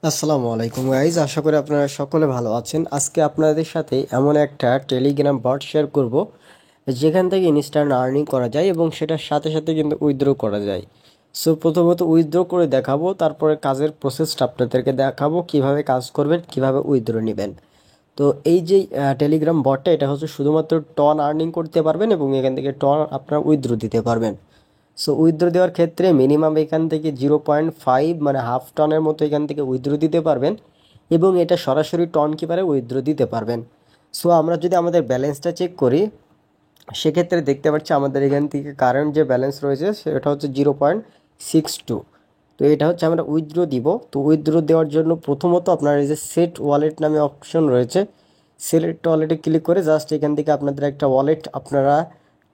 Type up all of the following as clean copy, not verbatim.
আসসালামু আলাইকুম গাইজ, আশা করি আপনারা সকলে ভালো আছেন। আজকে আপনাদের সাথে এমন একটা টেলিগ্রাম বট শেয়ার করব যেখান থেকে ইনস্ট্যান্ট আর্নিং করা যায় এবং সেটার সাথে সাথে কিন্তু উইথড্র করা যায়। সো প্রথমত উইথড্র করে দেখাবো, তারপরে কাজের প্রসেসটা আপনাদেরকে দেখাবো কিভাবে কাজ করবেন, কিভাবে উইথড্র নেবেন। তো এই যে টেলিগ্রাম বটটা, এটা হচ্ছে শুধুমাত্র টন আর্নিং করতে পারবেন এবং এখান থেকে টন আপনারা উইথড্র দিতে পারবেন। সো উইথড্র দেওয়ার ক্ষেত্রে মিনিমাম এখান থেকে 0.5 মানে হাফ টনের মতো এখান থেকে উইথড্র দিতে পারবেন এবং এটা সরাসরি টন কিপারে উইথড্র দিতে পারবেন। সো আমরা যদি আমাদের ব্যালেন্সটা চেক করি, সেক্ষেত্রে দেখতে পাচ্ছি আমাদের এখান থেকে কারেন্ট যে ব্যালেন্স রয়েছে সেটা হচ্ছে 0.62। তো এটা হচ্ছে আমরা উইথড্র দিব। তো উইথড্র দেওয়ার জন্য প্রথমত আপনার এই যে সেট ওয়ালেট নামে অপশন রয়েছে, সিলেক্ট ওয়ালেটে ক্লিক করে জাস্ট এখান থেকে আপনাদের একটা ওয়ালেট আপনারা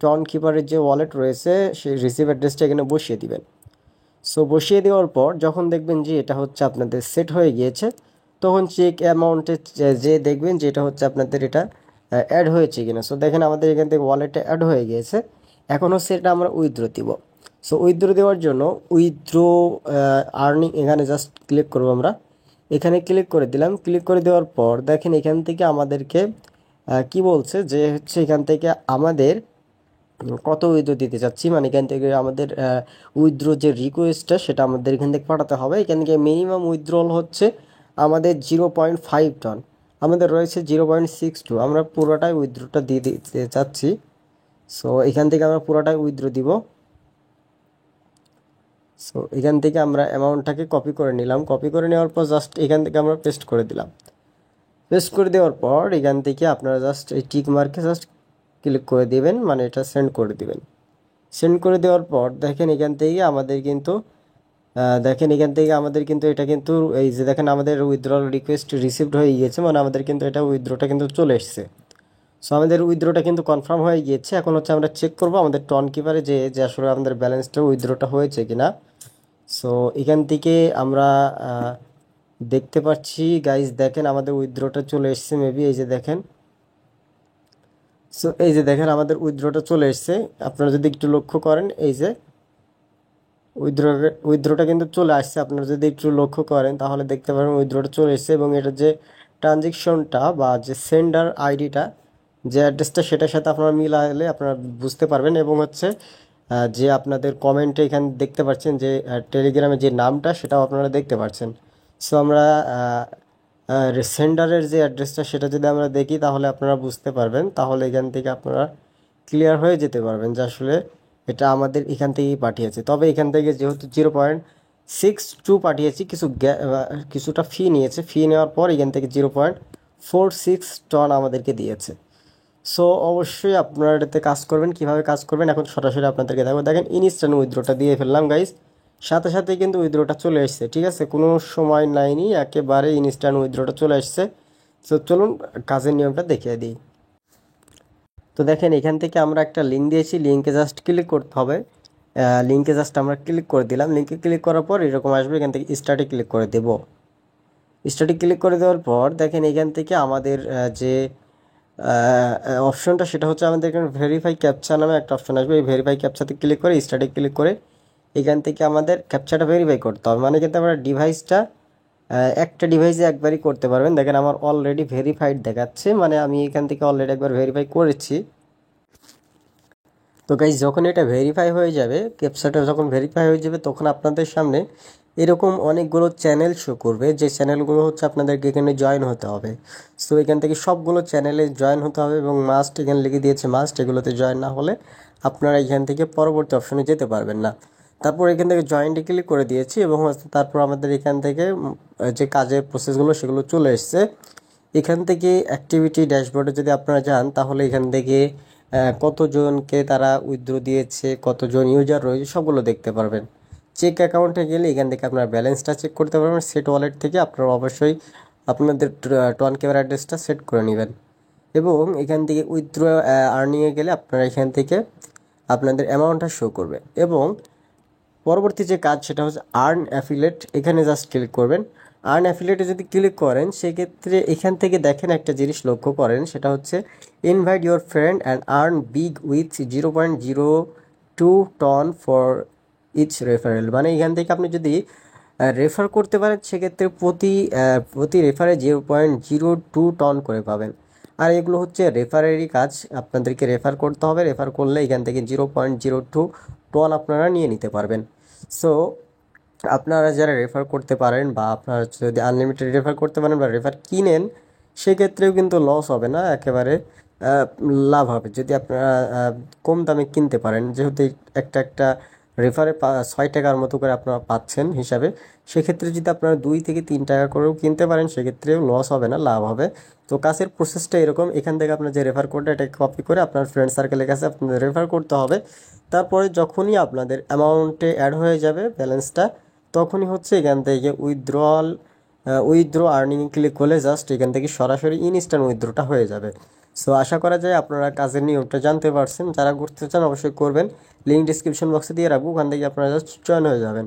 টন কিপারের যে ওয়ালেট রয়েছে সেই রিসিভ অ্যাড্রেসটা এখানে বসিয়ে দিবেন। সো বসিয়ে দেওয়ার পর যখন দেখবেন যে এটা হচ্ছে আপনাদের সেট হয়ে গিয়েছে, তখন চেক অ্যামাউন্টে যে দেখবেন যে এটা হচ্ছে আপনাদের এটা অ্যাড হয়েছে কিনা। সো দেখেন আমাদের এখান থেকে ওয়ালেটে অ্যাড হয়ে গিয়েছে। এখন হচ্ছে এটা আমরা উইথড্র দিব। সো উইথড্র দেওয়ার জন্য উইথড্র আর্নিং এখানে জাস্ট ক্লিক করবো আমরা। এখানে ক্লিক করে দিলাম। ক্লিক করে দেওয়ার পর দেখেন এখান থেকে আমাদেরকে কি বলছে যে হচ্ছে এখান থেকে আমাদের কত উইথড্র দিতে চাচ্ছি, মানে এখান থেকে আমাদের উইথড্র যে রিকোয়েস্টটা সেটা আমাদের এখান থেকে পাঠাতে হবে। এখান থেকে মিনিমাম উইথড্রল হচ্ছে আমাদের 0.5 টন, আমাদের রয়েছে 0.62। আমরা পুরোটাই উইথড্রটা দিয়ে দিতে চাচ্ছি। সো এখান থেকে আমরা পুরোটাই উইথড্র দিব। সো এখান থেকে আমরা অ্যামাউন্টটাকে কপি করে নিলাম। কপি করে নেওয়ার পর জাস্ট এখান থেকে আমরা পেস্ট করে দিলাম। পেস্ট করে দেওয়ার পর এখান থেকে আপনারা জাস্ট এই টিক মার্কে জাস্ট ক্লিক করে দিবেন, মানে এটা সেন্ড করে দিবেন। সেন্ড করে দেওয়ার পর দেখেন এখান থেকে আমাদের কিন্তু এটা কিন্তু এই যে দেখেন আমাদের উইথড্রল রিকোয়েস্ট রিসিভড হয়ে গিয়েছে, মানে আমাদের কিন্তু এটা উইথড্রটা কিন্তু চলে এসেছে। সো আমাদের উইথড্রটা কিন্তু কনফার্ম হয়ে গিয়েছে। এখন হচ্ছে আমরা চেক করব আমাদের টন কিপারে যে যে আসলে আমাদের ব্যালেন্সটা উইথড্রটা হয়েছে কিনা। সো এখান থেকে আমরা দেখতে পাচ্ছি গাইজ, দেখেন আমাদের উইথড্রটা চলে এসেছে মেবি, এই যে দেখেন। সো এই যে দেখেন আমাদের উইথড্রটা চলে এসেছে। আপনারা যদি একটু লক্ষ্য করেন, এই যে উইথড্রটা কিন্তু চলে আসছে। আপনারা যদি একটু লক্ষ্য করেন তাহলে দেখতে পারেন উইথড্রটা চলে এসেছে এবং এটা যে ট্রানজেকশনটা বা যে সেন্ডার আইডিটা, যে অ্যাড্রেসটা সেটার সাথে আপনারা মিলালে আপনারা বুঝতে পারবেন। এবং হচ্ছে যে আপনাদের কমেন্টে এখানে দেখতে পাচ্ছেন যে টেলিগ্রামে যে নামটা সেটাও আপনারা দেখতে পাচ্ছেন। সো আমরা সেন্ডারের যে অ্যাড্রেসটা সেটা যদি আমরা দেখি তাহলে আপনারা বুঝতে পারবেন, তাহলে এখান থেকে আপনারা ক্লিয়ার হয়ে যেতে পারবেন যে আসলে এটা আমাদের এখান থেকেই পাঠিয়েছে। তবে এখান থেকে যেহেতু 0.62 পাঠিয়েছি, কিছুটা ফি নিয়েছে। ফি নেওয়ার পর এখান থেকে 0.46 টন আমাদেরকে দিয়েছে। সো অবশ্যই আপনারা এটাতে কাজ করবেন। কিভাবে কাজ করবেন এখন সরাসরি আপনাদেরকে দেখো। দেখেন ইনস্ট্যান্ট উইথড্রটা দিয়ে ফেললাম গাইজ, সাথে সাথে কিন্তু উইথড্রটা চলে এসছে। ঠিক আছে, কোনো সময় নাইনি, একেবারে ইনস্ট্যান্ট উইথড্রটা চলে আসছে। সো চলুন কাজের নিয়মটা দেখিয়ে দিই। তো দেখেন এখান থেকে আমরা একটা লিঙ্ক দিয়েছি, লিঙ্কে জাস্ট ক্লিক করতে হবে। লিঙ্কে জাস্ট আমরা ক্লিক করে দিলাম। লিঙ্কে ক্লিক করার পর এরকম আসবে, এখান থেকে স্টার্টে ক্লিক করে দেব। স্টার্টে ক্লিক করে দেওয়ার পর দেখেন এখান থেকে আমাদের যে অপশনটা সেটা হচ্ছে আমাদের এখানে ভেরিফাই ক্যাপচা নামে একটা অপশন আসবে। এই ভেরিফাই ক্যাপচাতে ক্লিক করে স্টার্টে ক্লিক করে এখান থেকে আমাদের ক্যাপচাটা ভেরিফাই করতে হবে। মানে কিন্তু আমরা ডিভাইসটা একটা ডিভাইসে একবারই করতে পারবেন। দেখেন আমার অলরেডি ভেরিফাইড দেখাচ্ছে, মানে আমি এখান থেকে অলরেডি একবার ভেরিফাই করেছি। তো গাইজ যখন এটা ভেরিফাই হয়ে যাবে, ক্যাপচাটা যখন ভেরিফাই হয়ে যাবে, তখন আপনাদের সামনে এরকম অনেকগুলো চ্যানেল শো করবে, যে চ্যানেলগুলো হচ্ছে আপনাদেরকে এখানে জয়েন হতে হবে। সো এখান থেকে সবগুলো চ্যানেলে জয়েন হতে হবে এবং মাস্ট এখানে লিখে দিয়েছে মাস্ট, এগুলোতে জয়েন না হলে আপনারা এখান থেকে পরবর্তী অপশনে যেতে পারবেন না। তারপর এখান থেকে জয়েন্টে ক্লিক করে দিয়েছি এবং তারপর আমাদের এখান থেকে যে কাজের প্রসেসগুলো সেগুলো চলে এসছে। এখান থেকে অ্যাক্টিভিটি ড্যাশবোর্ডে যদি আপনারা যান তাহলে এখান থেকে কতজনকে তারা উইথড্র দিয়েছে, কতজন ইউজার রয়েছে সবগুলো দেখতে পারবেন। চেক অ্যাকাউন্টে গেলে এখান থেকে আপনার ব্যালেন্সটা চেক করতে পারবেন। সেট ওয়ালেট থেকে আপনারা অবশ্যই আপনাদের টন কেয়ার অ্যাড্রেসটা সেট করে নেবেন এবং এখান থেকে উইথড্র আর্নিংয়ে গেলে আপনারা এখান থেকে আপনাদের অ্যামাউন্টটা শো করবে। এবং পরবর্তী যে কাজ সেটা হচ্ছে আর্ন অ্যাফিলেট, এখানে জাস্ট ক্লিক করবেন। আর্ন অ্যাফিলেটে যদি ক্লিক করেন সেক্ষেত্রে এখান থেকে দেখেন একটা জিনিস লক্ষ্য করেন, সেটা হচ্ছে invite your friend and earn big with 0.02 ton for each referral. মানে এখান থেকে আপনি যদি রেফার করতে পারেন, সেক্ষেত্রে প্রতি রেফারে 0.02 টন করে পাবেন। আর এগুলো হচ্ছে রেফারেরই কাজ, আপনাদেরকে রেফার করতে হবে, রেফার করলে এখান থেকে 0.02 টন আপনারা নিয়ে নিতে পারবেন। সো আপনারা যারা রেফার করতে পারেন বা আপনারা যদি আনলিমিটেড রেফার করতে পারেন বা রেফার কিনেন, সেক্ষেত্রেও কিন্তু লস হবে না, একেবারে লাভ হবে যদি আপনারা কম দামে কিনতে পারেন, যেহেতু একটা একটা রেফারে 6 টাকার মতো করে আপনারা পাচ্ছেন হিসাবে। সেক্ষেত্রে যদি আপনারা 2 থেকে 3 টাকা করেও কিনতে পারেন, সেক্ষেত্রেও লস হবে না, লাভ হবে। তো কাজের প্রসেসটা এরকম, এখান থেকে আপনার যে রেফার কোডটা এটাকে কপি করে আপনার ফ্রেন্ড সার্কেলের কাছে আপনাদের রেফার করতে হবে। তারপরে যখনই আপনাদের অ্যামাউন্টে অ্যাড হয়ে যাবে ব্যালেন্সটা, তখনই হচ্ছে এখান থেকে উইথড্র আর্নিং ক্লিক করলে জাস্ট এখান থেকে সরাসরি ইনস্ট্যান্ট উইথড্রটা হয়ে যাবে। সো আশা করা যায় আপনারা কাজের নিয়মটা জানতে পারছেন। যারা করতে চান অবশ্যই করবেন, লিঙ্ক ডিসক্রিপশন বক্সে দিয়ে রাখবো, ওখান থেকে আপনারা জাস্ট জয়েন হয়ে যাবেন।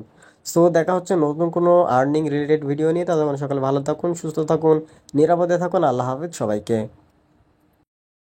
সো দেখা হচ্ছে নতুন কোনো আর্নিং রিলেটেড ভিডিও নিয়ে। ততক্ষণ সকালে ভালো থাকুন, সুস্থ থাকুন, নিরাপদে থাকুন। আল্লাহ হাফেজ সবাইকে।